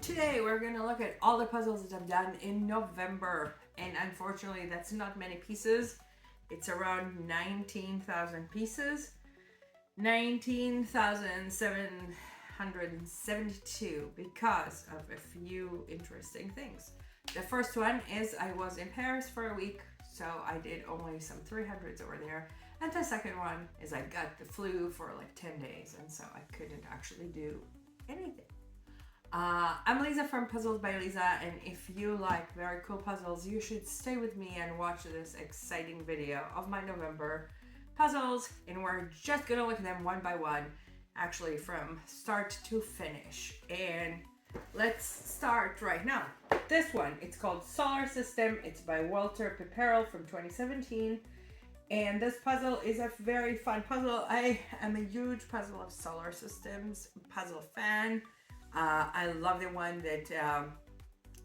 today we're going to look at all the puzzles that I've done in November, and unfortunately that's not many pieces. It's around 19,000 pieces. 19,772 because of a few interesting things. The first one is I was in Paris for a week, so I did only some 300s over there. And the second one is I got the flu for like 10 days, and so I couldn't actually do anything. I'm Liza from Puzzles by Liza, and if you like very cool puzzles, you should stay with me and watch this exciting video of my November puzzles, and we're just gonna look at them one by one, actually from start to finish. And let's start right now. This one, it's called Solar System. It's by Walter Pepperell from 2017. And this puzzle is a very fun puzzle. I am a huge puzzle of solar systems puzzle fan. I love the one that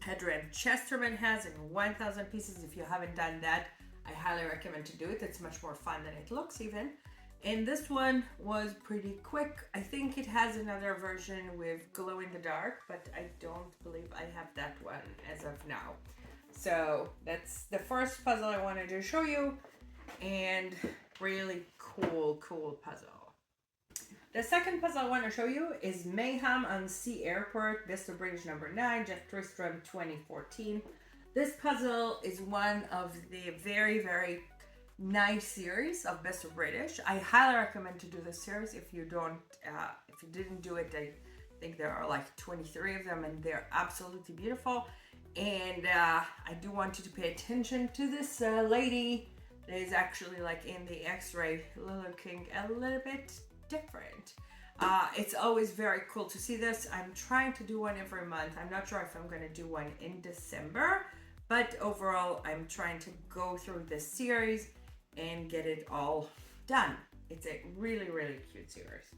Adrian Chesterman has in 1,000 pieces. If you haven't done that, I highly recommend to do it. It's much more fun than it looks even. And this one was pretty quick. I think it has another version with glow in the dark, but I don't believe I have that one as of now. So that's the first puzzle I wanted to show you, and really cool puzzle. The second puzzle I want to show you is Mayhem on Sea Airport, Best of British number 9, Jeff Tristram 2014. This puzzle is one of the very nice series of Best of British. I highly recommend to do this series. If you didn't do it, I think there are like 23 of them, and they're absolutely beautiful. And I do want you to pay attention to this lady that is actually like in the X-ray looking a little bit different. It's always very cool to see this. I'm trying to do one every month. I'm not sure if I'm going to do one in December, but overall I'm trying to go through this series and get it all done. It's a really cute series,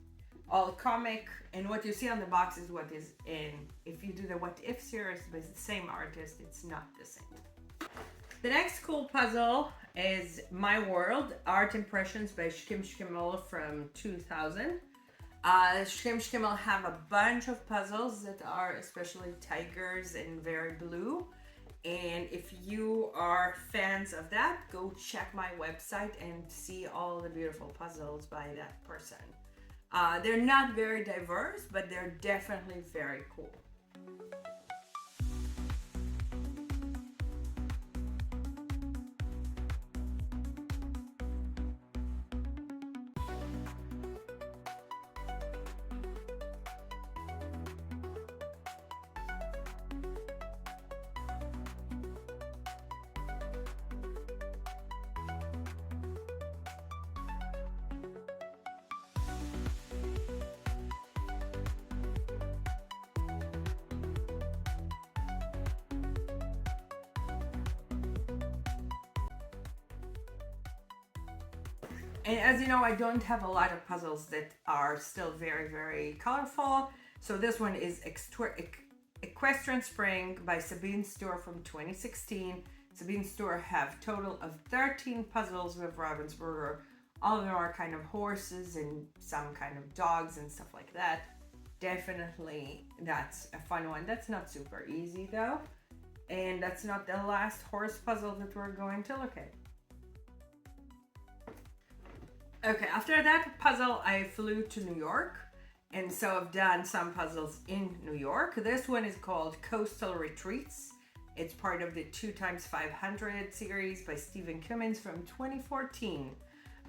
all comic, and what you see on the box is what is in. If you do the What If series with the same artist, it's not the same. The next cool puzzle is My World, Art Impressions by Schkim Schkimmel from 2000. Schkim Schkimmel have a bunch of puzzles that are especially tigers and very blue. And if you are fans of that, go check my website and see all the beautiful puzzles by that person. They're not very diverse, but they're definitely very cool. And as you know, I don't have a lot of puzzles that are still very colorful. So this one is Equestrian Spring by Sabine Stewart from 2016. Sabine Stewart have total of 13 puzzles with Ravensburger. All of them are kind of horses and some kind of dogs and stuff like that. Definitely, that's a fun one. That's not super easy though. And that's not the last horse puzzle that we're going to look at. Okay, after that puzzle, I flew to New York, and so I've done some puzzles in New York. This one is called Coastal Retreats. It's part of the 2x500 series by Stephen Cummins from 2014.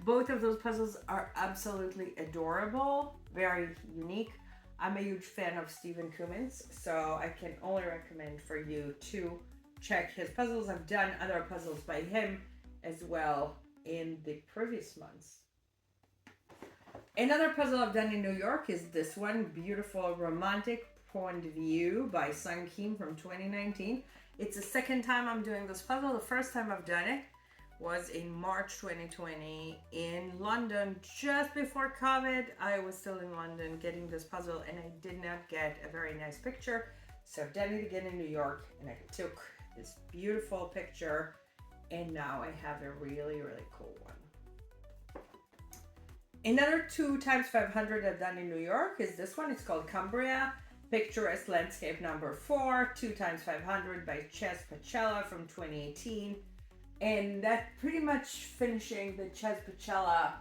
Both of those puzzles are absolutely adorable, very unique. I'm a huge fan of Stephen Cummins, so I can only recommend for you to check his puzzles. I've done other puzzles by him as well in the previous months. Another puzzle I've done in New York is this one, Beautiful Romantic Point of View by Sung Kim from 2019. It's the second time I'm doing this puzzle. The first time I've done it was in March 2020 in London, just before COVID. I was still in London getting this puzzle, and I did not get a very nice picture. So I've done it again in New York, and I took this beautiful picture, and now I have a really cool one. Another 2x500 I've done in New York is this one. It's called Cumbria. Picturesque Landscape number 4, 2x500 by Ches Pacella from 2018. And that pretty much finishing the Ches Pacella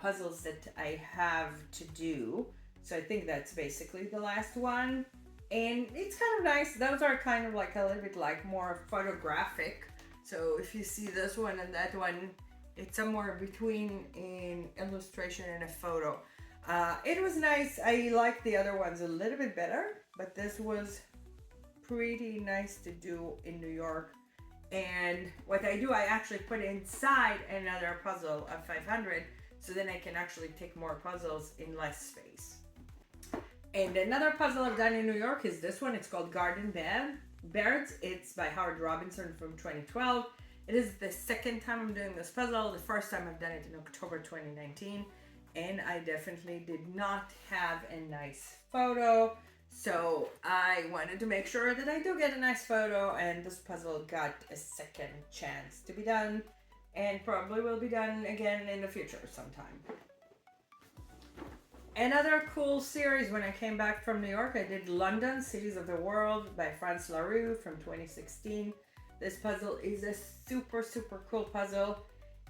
puzzles that I have to do. So I think that's basically the last one. And it's kind of nice. Those are kind of like a little bit like more photographic. So if you see this one and that one, it's somewhere between an illustration and a photo. It was nice. I liked the other ones a little bit better, but this was pretty nice to do in New York. And what I do, I actually put inside another puzzle of 500, so then I can actually take more puzzles in less space. And another puzzle I've done in New York is this one. It's called Garden Birds. It's by Howard Robinson from 2012. It is the second time I'm doing this puzzle. The first time I've done it in October 2019. And I definitely did not have a nice photo. So I wanted to make sure that I do get a nice photo, and this puzzle got a second chance to be done, and probably will be done again in the future sometime. Another cool series, when I came back from New York, I did London, Cities of the World by France Larue from 2016. This puzzle is a super, super cool puzzle,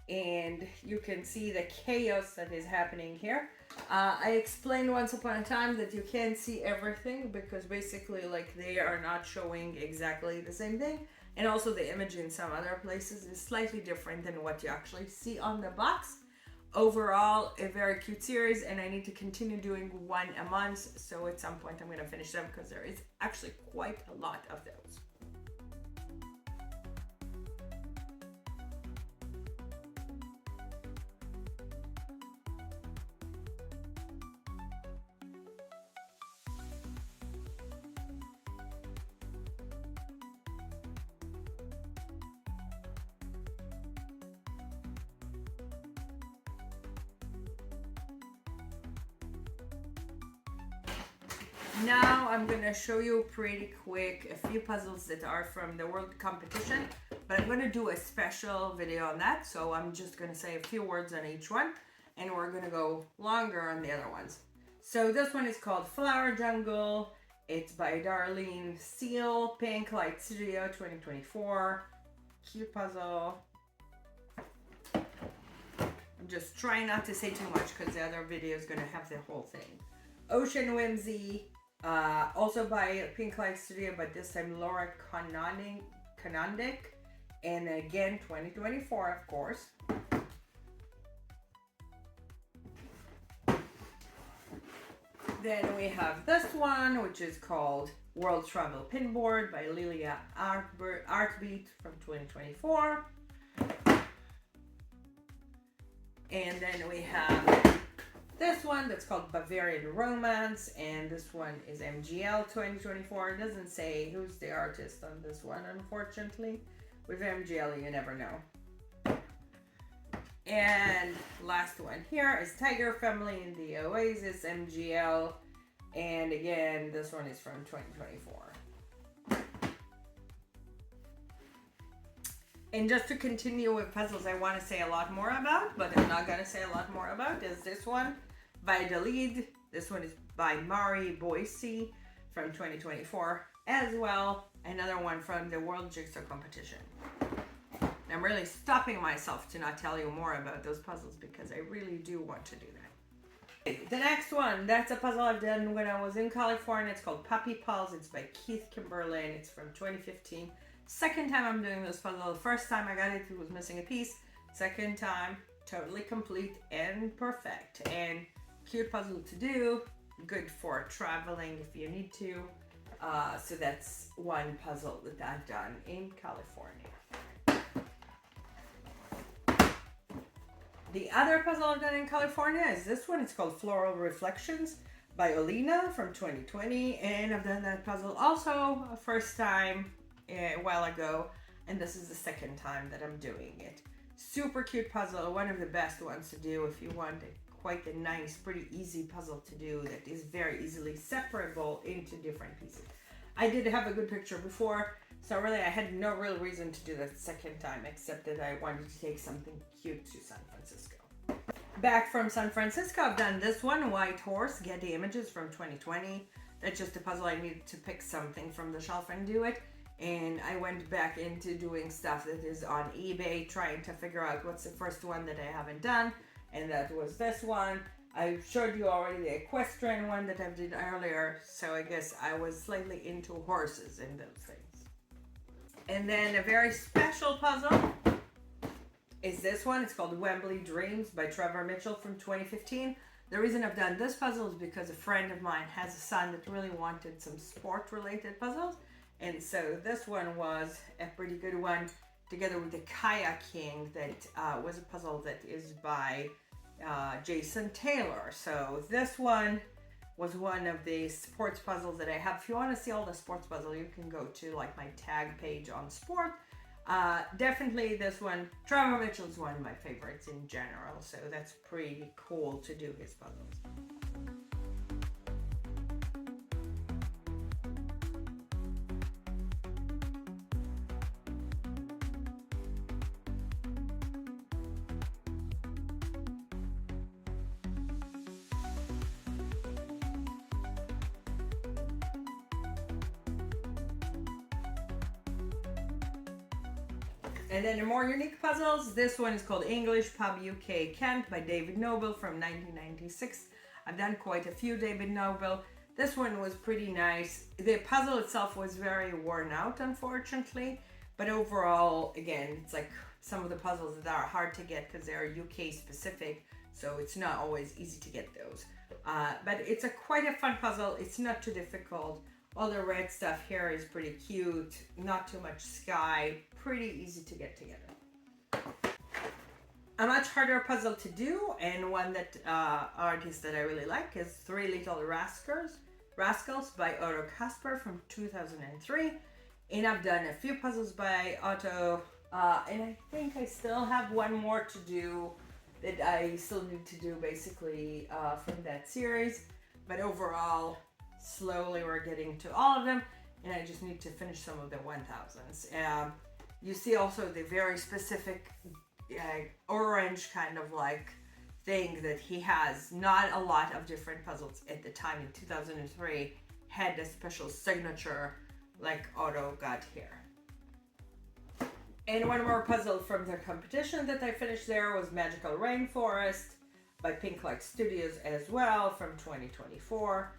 and you can see the chaos that is happening here. I explained once upon a time that you can't see everything because basically like they are not showing exactly the same thing, and also the image in some other places is slightly different than what you actually see on the box. Overall, a very cute series, and I need to continue doing one a month, so at some point I'm going to finish them because there is actually quite a lot of those. Now I'm going to show you pretty quick a few puzzles that are from the world competition, but I'm going to do a special video on that, so I'm just going to say a few words on each one, and we're going to go longer on the other ones. So this one is called Flower Jungle. It's by Darlene Seal, Pink Light Studio 2024. Cute puzzle. I'm just trying not to say too much because the other video is going to have the whole thing. Ocean Whimsy, also by Pink Light Studio, but this time Laura Kanondik, and again 2024, of course. Then we have this one, which is called World Travel Pinboard by Lilia Artbeat from 2024. And then we have this one that's called Bavarian Romance, and this one is MGL 2024. It doesn't say who's the artist on this one, unfortunately. With MGL, you never know. And last one here is Tiger Family in the Oasis, MGL. And again, this one is from 2024. And just to continue with puzzles I want to say a lot more about, but I'm not going to say a lot more about, is this one by The Lead. This one is by Mari Boise from 2024 as well. Another one from the World Jigsaw Competition. I'm really stopping myself to not tell you more about those puzzles because I really do want to do that. The next one, that's a puzzle I've done when I was in California. It's called Puppy Pulse. It's by Keith Kimberlin. It's from 2015. Second time I'm doing this puzzle. The first time I got it, it was missing a piece. Second time, totally complete and perfect. And cute puzzle to do. Good for traveling if you need to. So that's one puzzle that I've done in California. The other puzzle I've done in California is this one. It's called Floral Reflections by Olina from 2020. And I've done that puzzle also a first time a while ago. And this is the second time that I'm doing it. Super cute puzzle. One of the best ones to do if you want quite a nice, pretty easy puzzle to do that is very easily separable into different pieces. I did have a good picture before, so really I had no real reason to do that second time except that I wanted to take something cute to San Francisco. Back from San Francisco, I've done this one, White Horse, Getty Images from 2020. That's just a puzzle. I needed to pick something from the shelf and do it. And I went back into doing stuff that is on eBay, trying to figure out what's the first one that I haven't done. And that was this one. I showed you already the equestrian one that I did earlier. So I guess I was slightly into horses and those things. And then a very special puzzle is this one. It's called Wembley Dreams by Trevor Mitchell from 2015. The reason I've done this puzzle is because a friend of mine has a son that really wanted some sport-related puzzles. And so this one was a pretty good one, together with the kayaking that was a puzzle that is by Jason Taylor. So this one was one of the sports puzzles that I have. If you want to see all the sports puzzles, you can go to like my tag page on sport. Definitely this one, Trevor Mitchell is one of my favorites in general. So that's pretty cool to do his puzzles. And then the more unique puzzles, this one is called English Pub UK Kent by David Noble from 1996. I've done quite a few David Noble. This one was pretty nice. The puzzle itself was very worn out, unfortunately, but overall, again, it's like some of the puzzles that are hard to get because they're UK specific, so it's not always easy to get those. But it's quite a fun puzzle. It's not too difficult. All the red stuff here is pretty cute, not too much sky, pretty easy to get together. A much harder puzzle to do, and one that artist that I really like, is Three Little Rascals by Otto Kasper from 2003. And I've done a few puzzles by Otto, and I think I still have one more to do that I still need to do basically from that series. But overall, slowly we're getting to all of them, and I just need to finish some of the 1000s. You see also the very specific orange kind of like thing that he has. Not a lot of different puzzles at the time in 2003 had a special signature like Otto got here. And one more puzzle from the competition that I finished there was Magical Rainforest by Pink Light Studios as well from 2024.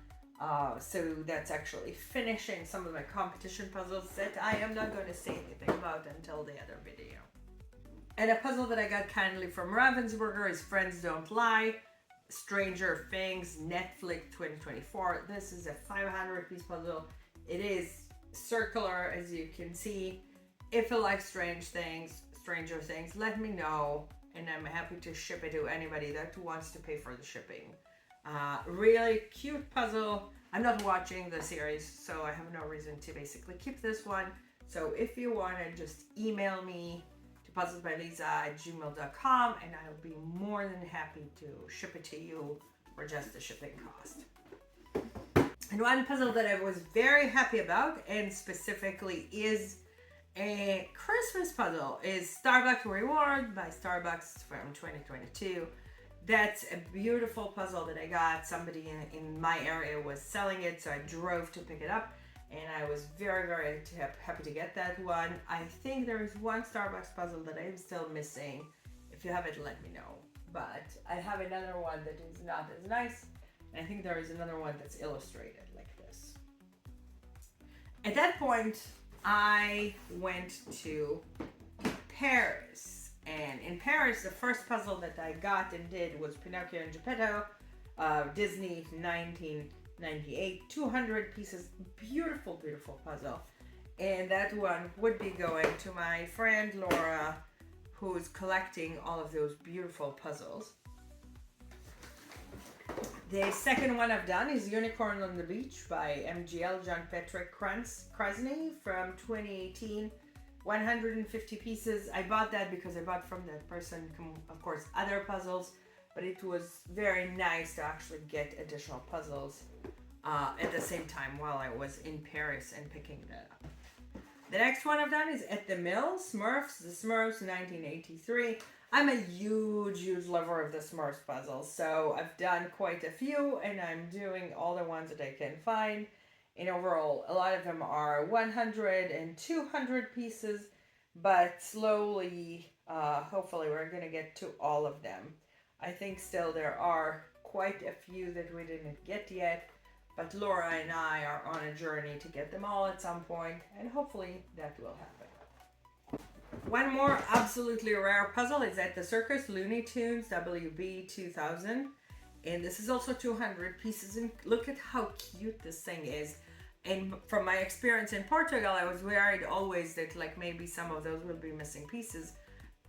So that's actually finishing some of my competition puzzles that I am not going to say anything about until the other video. And a puzzle that I got kindly from Ravensburger is Friends Don't Lie, Stranger Things, Netflix 2024. This is a 500-piece puzzle. It is circular, as you can see. If you like Stranger Things, let me know, and I'm happy to ship it to anybody that wants to pay for the shipping. Really cute puzzle. I'm not watching the series, so I have no reason to basically keep this one. So if you want to just email me to puzzlesbyliza@gmail.com, and I'll be more than happy to ship it to you for just the shipping cost. And one puzzle that I was very happy about, and specifically is a Christmas puzzle, is Starbucks Reward by Starbucks from 2022. That's a beautiful puzzle that I got. Somebody in my area was selling it, so I drove to pick it up, and I was very, very happy to get that one. I think there is one Starbucks puzzle that I'm still missing. If you have it, let me know. But I have another one that is not as nice, and I think there is another one that's illustrated like this. At that point, I went to Paris. And in Paris, the first puzzle that I got and did was Pinocchio and Geppetto, Disney 1998, 200 pieces, beautiful, beautiful puzzle. And that one would be going to my friend Laura, who's collecting all of those beautiful puzzles. The second one I've done is Unicorn on the Beach by MGL John Patrick Krasny from 2018. 150 pieces. I bought that because I bought from that person, of course, other puzzles, but it was very nice to actually get additional puzzles at the same time while I was in Paris and picking that up. The next one I've done is At the Mill, Smurfs, The Smurfs, 1983. I'm a huge lover of the Smurfs puzzles, so I've done quite a few, and I'm doing all the ones that I can find. And overall, a lot of them are 100 and 200 pieces, but slowly, hopefully, we're gonna get to all of them. I think still there are quite a few that we didn't get yet, but Laura and I are on a journey to get them all at some point, and hopefully that will happen. One more absolutely rare puzzle is at the Circus Looney Tunes WB 2000. And this is also 200 pieces. And look at how cute this thing is. And from my experience in Portugal, I was worried always that like maybe some of those will be missing pieces.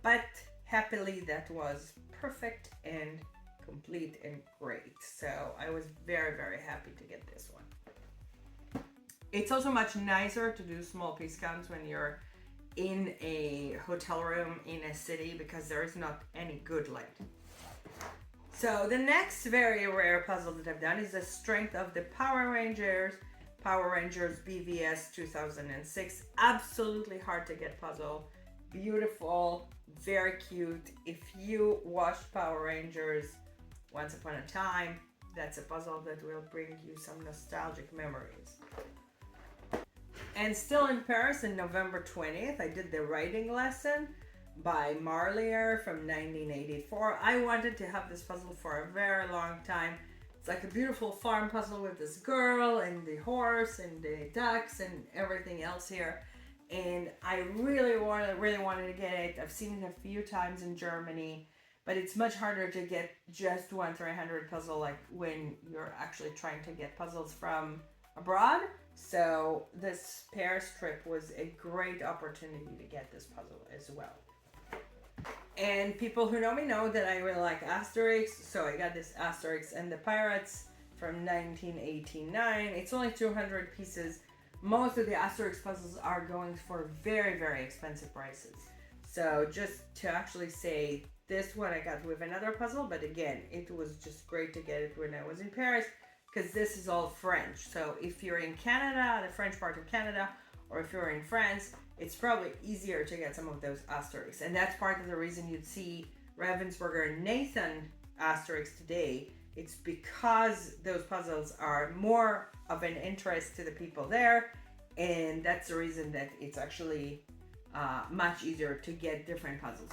But happily that was perfect and complete and great. So I was very happy to get this one. It's also much nicer to do small piece counts when you're in a hotel room in a city because there is not any good light. So the next very rare puzzle that I've done is the Strength of the Power Rangers BVS 2006. Absolutely hard to get puzzle. Beautiful, very cute. If you watched Power Rangers once upon a time, that's a puzzle that will bring you some nostalgic memories. And still in Paris on November 20th, I did the writing lesson by Marlier from 1984. I wanted to have this puzzle for a very long time. It's like a beautiful farm puzzle with this girl and the horse and the ducks and everything else here. And I really wanted to get it. I've seen it a few times in Germany, but it's much harder to get just one 300 puzzle like when you're actually trying to get puzzles from abroad. So this Paris trip was a great opportunity to get this puzzle as well. And people who know me know that I really like Asterix, so I got this Asterix and the Pirates from 1989. It's only 200 pieces. Most of the Asterix puzzles are going for very expensive prices. So just to actually say, this one I got with another puzzle, but again, it was just great to get it when I was in Paris, because this is all French. So if you're in Canada, the French part of Canada, or if you're in France, it's probably easier to get some of those Asterix. And that's part of the reason you'd see Ravensburger and Nathan Asterix today. It's because those puzzles are more of an interest to the people there. And that's the reason that it's actually much easier to get different puzzles.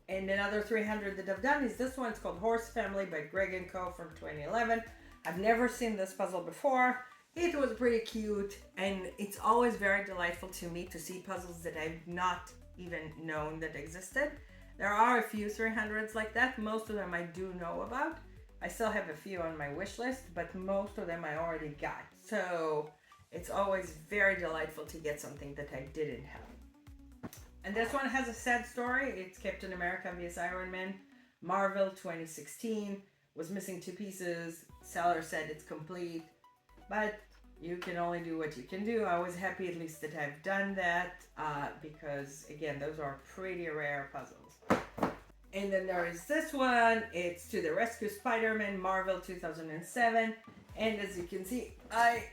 And another 300 that I've done is this one. It's called Horse Family by Greg & Co. from 2011. I've never seen this puzzle before. It was pretty cute, and it's always very delightful to me to see puzzles that I've not even known that existed. There are a few 300s like that. Most of them I do know about. I still have a few on my wish list, but most of them I already got. So it's always very delightful to get something that I didn't have. And this one has a sad story. It's Captain America vs. Iron Man, Marvel 2016. Was missing 2 pieces. Seller said it's complete, but you can only do what you can do. I was happy at least that I've done that because again, those are pretty rare puzzles. And then there is this one. It's To the Rescue Spider-Man, Marvel 2007. And as you can see, I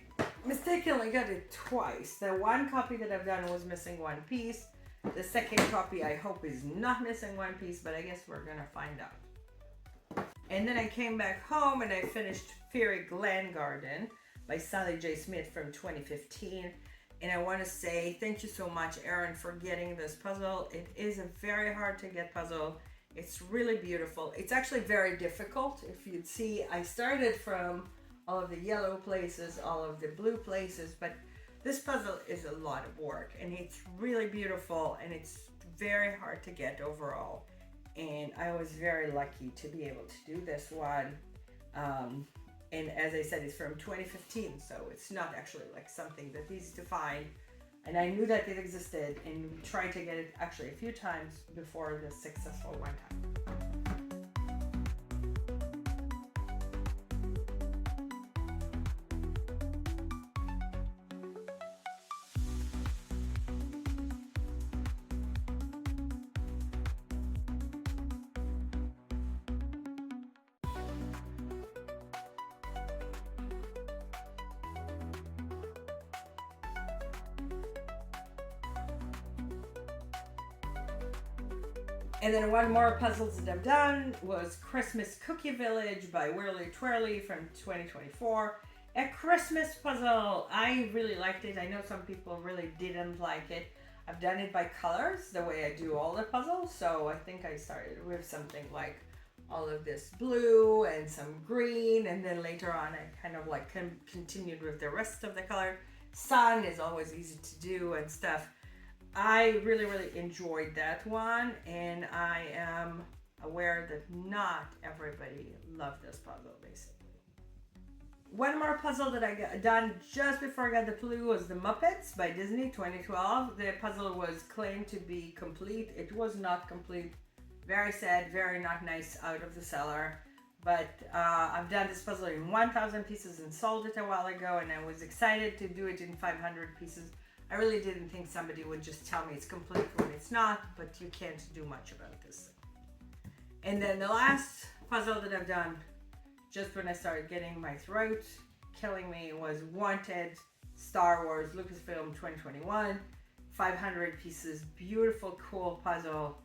mistakenly got it twice. The one copy that I've done was missing 1 piece. The second copy I hope is not missing 1 piece, but I guess we're gonna find out. And then I came back home and I finished Fairy Glen Garden by Sally J. Smith from 2015. And I want to say thank you so much, Erin, for getting this puzzle. It is a very hard to get puzzle. It's really beautiful. It's actually very difficult. If you'd see, I started from all of the yellow places, all of the blue places, but this puzzle is a lot of work and it's really beautiful and it's very hard to get overall. And I was very lucky to be able to do this one. And as I said, it's from 2015, so it's not actually like something that's easy to find. And I knew that it existed and tried to get it actually a few times before the successful one time. And then one more puzzles that I've done was Christmas Cookie Village by Whirly Twirly from 2024. A Christmas puzzle. I really liked it. I know some people really didn't like it. I've done it by colors, the way I do all the puzzles. So I think I started with something like all of this blue and some green, and then later on I kind of like continued with the rest of the color. Sun is always easy to do and stuff. I really enjoyed that one, and I am aware that not everybody loved this puzzle basically. One more puzzle that I got done just before I got the clue was The Muppets by Disney 2012. The puzzle was claimed to be complete. It was not complete. Very sad, very not nice, out of the cellar. But I've done this puzzle in 1,000 pieces and sold it a while ago, and I was excited to do it in 500 pieces. I really didn't think somebody would just tell me it's complete when it's not, but you can't do much about this. And then the last puzzle that I've done, just when I started getting my throat killing me, was Wanted Star Wars Lucasfilm 2021. 500 pieces, beautiful, cool puzzle.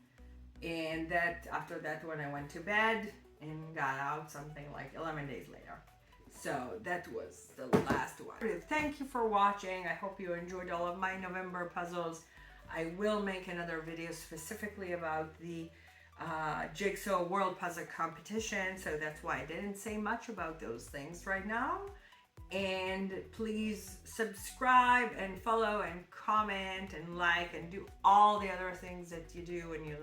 And that after that one I went to bed and got out something like 11 days later. So that was the last one. Thank you for watching. I hope you enjoyed all of my November puzzles. I will make another video specifically about the Jigsaw World Puzzle Competition, so that's why I didn't say much about those things right now. And please subscribe and follow and comment and like and do all the other things that you do when you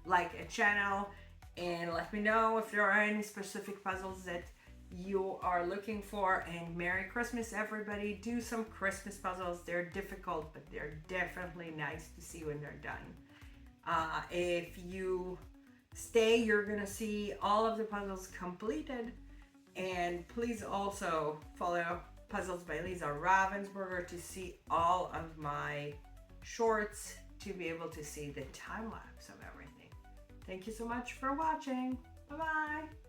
like a channel, and let me know if there are any specific puzzles that you are looking for. And Merry Christmas everybody. Do some Christmas puzzles. They're difficult, but they're definitely nice to see when they're done. If you stay, you're gonna see all of the puzzles completed. And please also follow Puzzles by Liza Ravensburger to see all of my shorts, to be able to see the time lapse of everything. Thank you so much for watching. Bye bye.